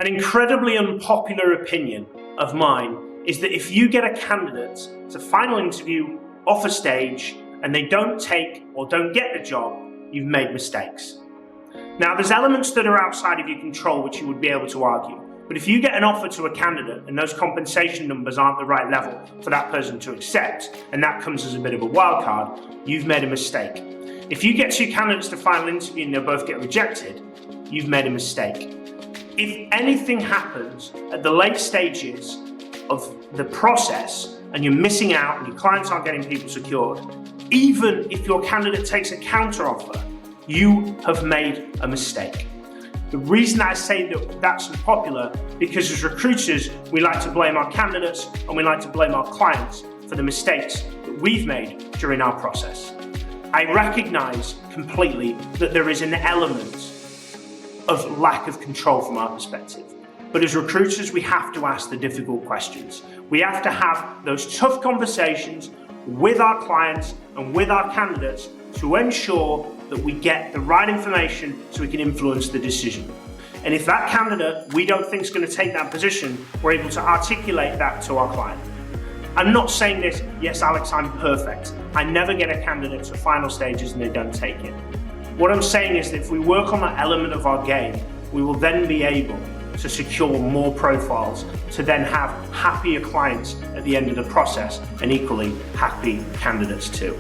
An incredibly unpopular opinion of mine is that if you get a candidate to final interview, offer stage, and they don't take or don't get the job, you've made mistakes. Now, there's elements that are outside of your control which you would be able to argue. But if you get an offer to a candidate and those compensation numbers aren't the right level for that person to accept, and that comes as a bit of a wild card, you've made a mistake. If you get two candidates to final interview and they'll both get rejected, you've made a mistake. If anything happens at the late stages of the process and you're missing out and your clients aren't getting people secured, even if your candidate takes a counter offer, you have made a mistake. The reason I say that that's unpopular, because as recruiters, we like to blame our candidates and we like to blame our clients for the mistakes that we've made during our process. I recognize completely that there is an element of lack of control from our perspective. But as recruiters, we have to ask the difficult questions. We have to have those tough conversations with our clients and with our candidates to ensure that we get the right information so we can influence the decision. And if that candidate we don't think is going to take that position, we're able to articulate that to our client. I'm not saying this, yes, Alex, I'm perfect. I never get a candidate to final stages and they don't take it. What I'm saying is that if we work on that element of our game, we will then be able to secure more profiles to then have happier clients at the end of the process and equally happy candidates too.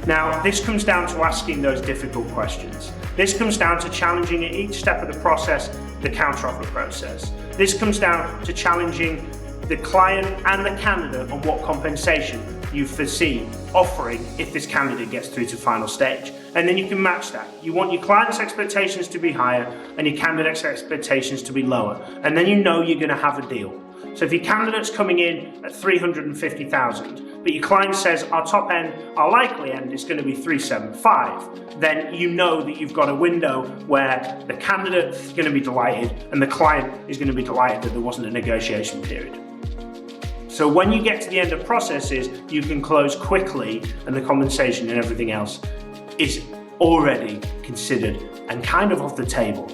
Now, this comes down to asking those difficult questions. This comes down to challenging at each step of the process, the counteroffer process. This comes down to challenging the client and the candidate on what compensation you foresee offering if this candidate gets through to final stage. And then you can match that. You want your client's expectations to be higher and your candidate's expectations to be lower. And then you know you're going to have a deal. So if your candidate's coming in at 350,000, but your client says our top end, our likely end is going to be 375, then you know that you've got a window where the candidate's going to be delighted and the client is going to be delighted that there wasn't a negotiation period. So when you get to the end of processes, you can close quickly and the compensation and everything else is already considered and kind of off the table.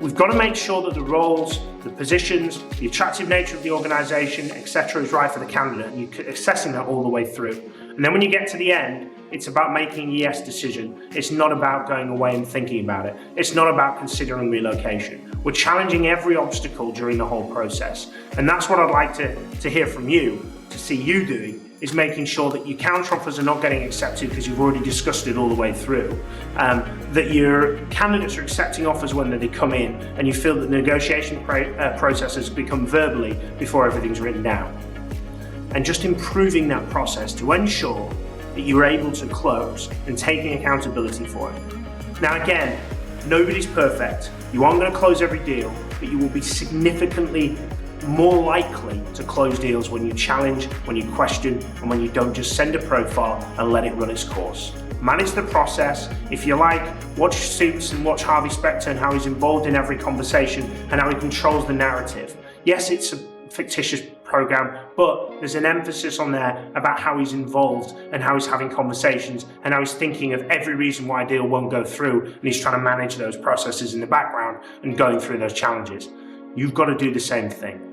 We've got to make sure that the roles, the positions, the attractive nature of the organisation, etc. is right for the candidate, and you're assessing that all the way through. And then when you get to the end, it's about making a yes decision. It's not about going away and thinking about it. It's not about considering relocation. We're challenging every obstacle during the whole process. And that's what I'd like to hear from you, to see you doing, is making sure that your counteroffers are not getting accepted because you've already discussed it all the way through, that your candidates are accepting offers when they come in and you feel that the negotiation process has become verbally before everything's written down. And just improving that process to ensure that you're able to close and taking accountability for it. Now again, nobody's perfect. You aren't going to close every deal, but you will be significantly more likely to close deals when you challenge, when you question, and when you don't just send a profile and let it run its course. Manage the process. If you like, watch Suits and watch Harvey Specter and how he's involved in every conversation and how he controls the narrative. Yes, it's a fictitious program, but there's an emphasis on there about how he's involved and how he's having conversations and how he's thinking of every reason why a deal won't go through, and he's trying to manage those processes in the background and going through those challenges. You've got to do the same thing.